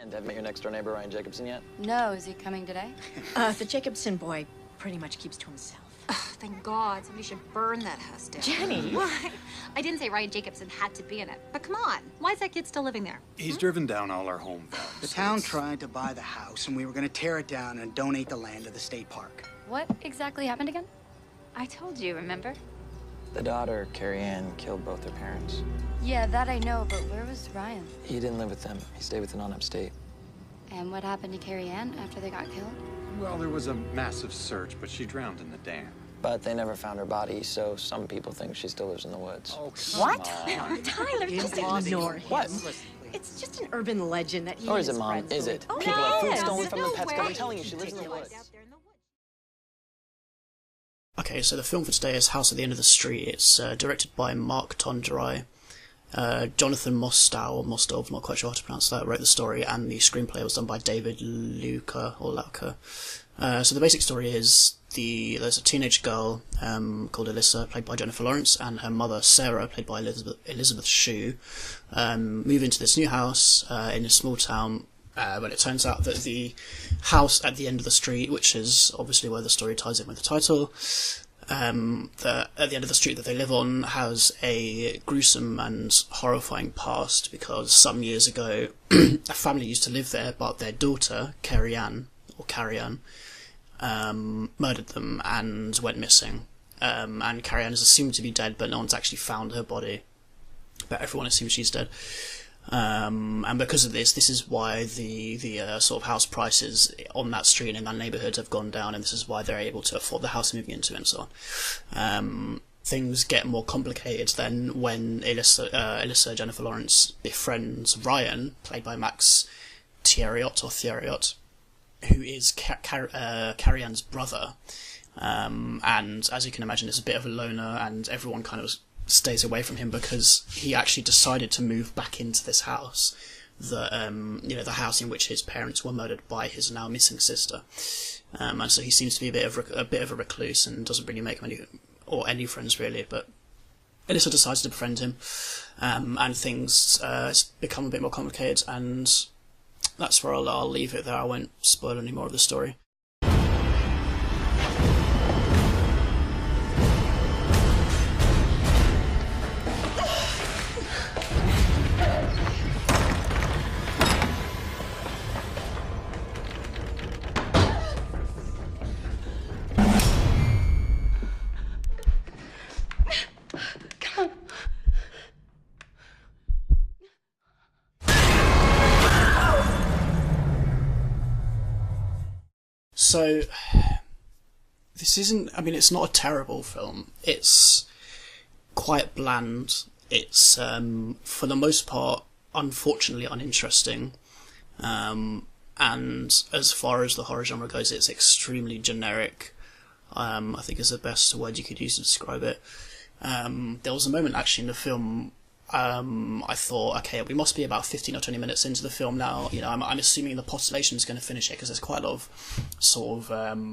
And have you met your next door neighbor, Ryan Jacobson, yet? No, is he coming today? The Jacobson boy pretty much keeps to himself. Thank God. Somebody should burn that house down. Jenny! Why? I didn't say Ryan Jacobson had to be in it. But come on. Why is that kid still living there? He's driven down all our home values. The town tried to buy the house, and we were going to tear it down and donate the land to the state park. What exactly happened again? I told you, remember? The daughter, Carrie-Anne, killed both her parents. Yeah, that I know, but where was Ryan? He didn't live with them. He stayed with an aunt upstate. And what happened to Carrie-Anne after they got killed? Well, there was a massive search, but she drowned in the dam. But they never found her body, so some people think she still lives in the woods. Oh, What? Tyler, Just ignore him. What? It's just an urban legend that he Or and is it, his Mom? friends Is believe. it? Oh, People have food yes. stolen from No them pets, but way. I'm telling you, she lives in the woods. Okay, so the film for today is House at the End of the Street. It's directed by Mark Tonderai. Jonathan Mostow, or Mostov, not quite sure how to pronounce that, wrote the story, and the screenplay was done by David Lauka. So the basic story is there's a teenage girl called Elissa, played by Jennifer Lawrence, and her mother, Sarah, played by Elizabeth Shue, move into this new house in a small town. But it turns out that the house at the end of the street, which is obviously where the story ties in with the title, at the end of the street that they live on has a gruesome and horrifying past, because some years ago a family used to live there, but their daughter, Carrie-Anne, murdered them and went missing. And Carrie-Anne is assumed to be dead, but no one's actually found her body. But everyone assumes she's dead. And because of this is why the sort of house prices on that street and in that neighbourhood have gone down, and this is why they're able to afford the house they're moving into and so on. Things get more complicated then when Elissa, Jennifer Lawrence, befriends Ryan, played by Max Thierriot, who is Carrie-Anne's brother. And as you can imagine, is a bit of a loner, and everyone kind of stays away from him because he actually decided to move back into this house, the house in which his parents were murdered by his now missing sister, and so he seems to be a bit of a recluse and doesn't really make any friends really. But Elissa decides to befriend him, and things become a bit more complicated, and that's where I'll leave it there. I won't spoil any more of the story. So, this isn't, it's not a terrible film. It's quite bland. It's, for the most part, unfortunately uninteresting. And as far as the horror genre goes, it's extremely generic. I think is the best word you could use to describe it. There was a moment actually in the film, I thought, okay, we must be about 15 or 20 minutes into the film now. I'm assuming the postulation is going to finish it, because there's quite a lot of sort of,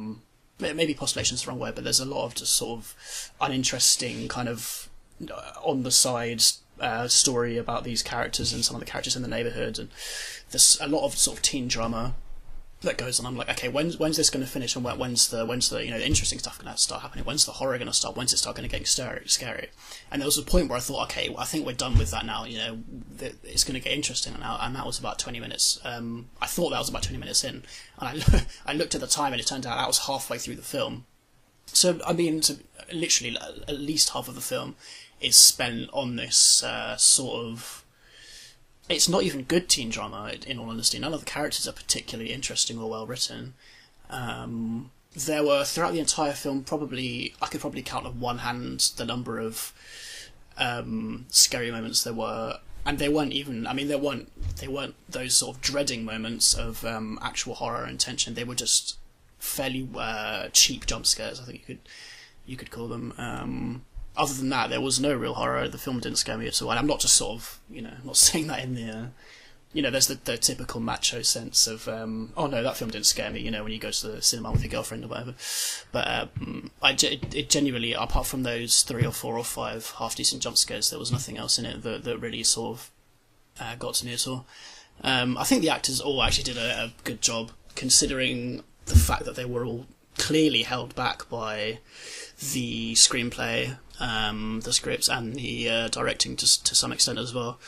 maybe postulation is the wrong word, but there's a lot of just sort of uninteresting kind of on the side story about these characters and some of the characters in the neighbourhood, and there's a lot of sort of teen drama that goes on. I'm like, okay, when's this going to finish, and when's the the interesting stuff going to start happening? When's the horror going to start? When's it start going to get scary? And there was a point where I thought, okay, well, I think we're done with that now. It's going to get interesting now, and that was about 20 minutes. I thought that was about 20 minutes in, and I looked at the time, and it turned out that was halfway through the film. So literally at least half of the film is spent on this sort of. It's not even good teen drama, in all honesty. None of the characters are particularly interesting or well written. There were, throughout the entire film, I could probably count on one hand the number of scary moments there were, and they weren't even. They weren't those sort of dreading moments of actual horror and tension. They were just fairly cheap jump scares, I think you could call them. Other than that, there was no real horror. The film didn't scare me at all. And I'm not just sort of, I'm not saying that in the, there's the typical macho sense of, oh no, that film didn't scare me, when you go to the cinema with your girlfriend or whatever. But it genuinely, apart from those 3 or 4 or 5 half-decent jump scares, there was nothing else in it that really sort of got to me at all. I think the actors all actually did a good job, considering the fact that they were all clearly held back by the screenplay, the scripts, and the directing to some extent as well.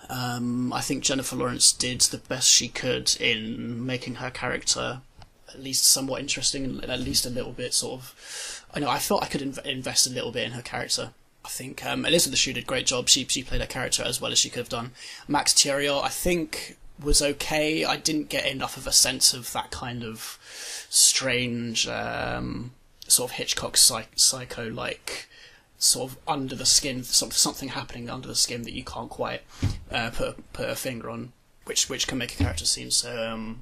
I think Jennifer Lawrence did the best she could in making her character at least somewhat interesting, and at least a little bit sort of... I felt I could invest a little bit in her character. I think Elissa Shue did a great job. She played her character as well as she could have done. Max Thierry, I think, was okay. I didn't get enough of a sense of that kind of strange, sort of Hitchcock psycho-like, sort of under the skin, something happening under the skin that you can't quite put a finger on, which can make a character seem so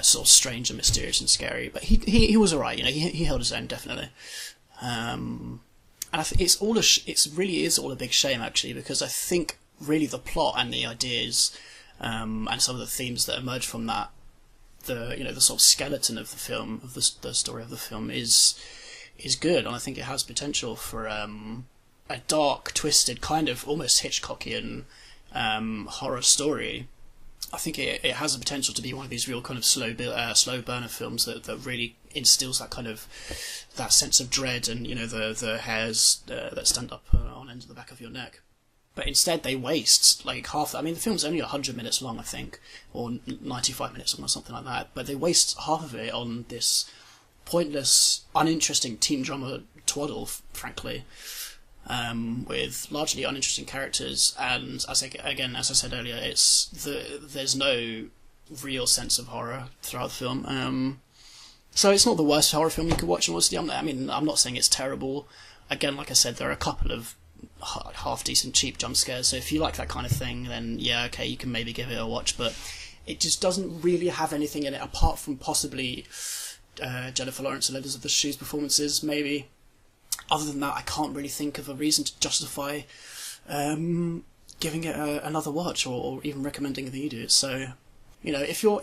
sort of strange and mysterious and scary. But he was alright, he held his own, definitely. And I think it really is all a big shame, actually, because I think really the plot and the ideas and some of the themes that emerge from that, the sort of skeleton of the film, of the story of the film, is good, and I think it has potential for a dark, twisted, kind of almost Hitchcockian horror story. I think it has the potential to be one of these real kind of slow burner films that really instills that kind of that sense of dread and the hairs that stand up on end of the back of your neck. But instead they waste like half. I mean, the film's only 100 minutes long, I think, or 95 minutes long or something like that. But they waste half of it on this pointless, uninteresting teen drama twaddle, frankly, with largely uninteresting characters. And as I said earlier, there's no real sense of horror throughout the film. So it's not the worst horror film you could watch. Honestly, I'm not saying it's terrible. Again, like I said, there are a couple of half decent cheap jump scares. So if you like that kind of thing, then yeah, okay, you can maybe give it a watch. But it just doesn't really have anything in it apart from possibly Jennifer Lawrence and Elissa Shue's performances, maybe. Other than that, I can't really think of a reason to justify giving it another watch or even recommending that you do it. So, if you're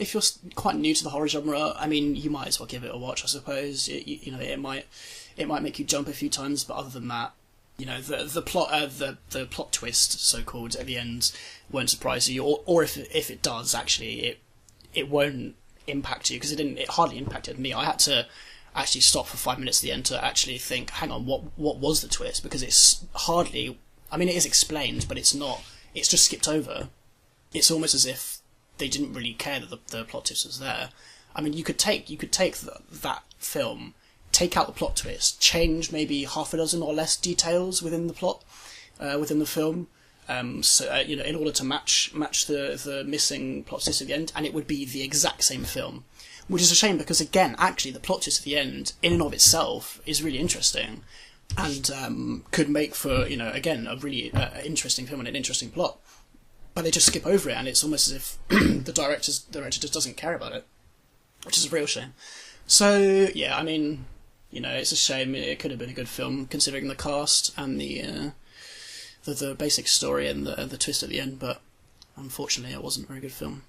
quite new to the horror genre, I mean, you might as well give it a watch, I suppose. It might make you jump a few times, but other than that, the plot twist, so called, at the end won't surprise you, or if it does, actually, it won't impact you, because it hardly impacted me. I had to actually stop for 5 minutes at the end to actually think, hang on, what was the twist? Because it's hardly, I mean, it is explained, but it's just skipped over. It's almost as if they didn't really care that the plot twist was there. I mean, you could take that film, take out the plot twist, change maybe half a dozen or less details within the plot, within the film, in order to match the missing plot twist at the end, and it would be the exact same film. Which is a shame, because again, actually, the plot twist at the end, in and of itself, is really interesting, and could make for, again, a really interesting film and an interesting plot. But they just skip over it, and it's almost as if the director just doesn't care about it, which is a real shame. So yeah, I mean, it's a shame. It could have been a good film considering the cast and the basic story and the twist at the end, but unfortunately, it wasn't a very good film.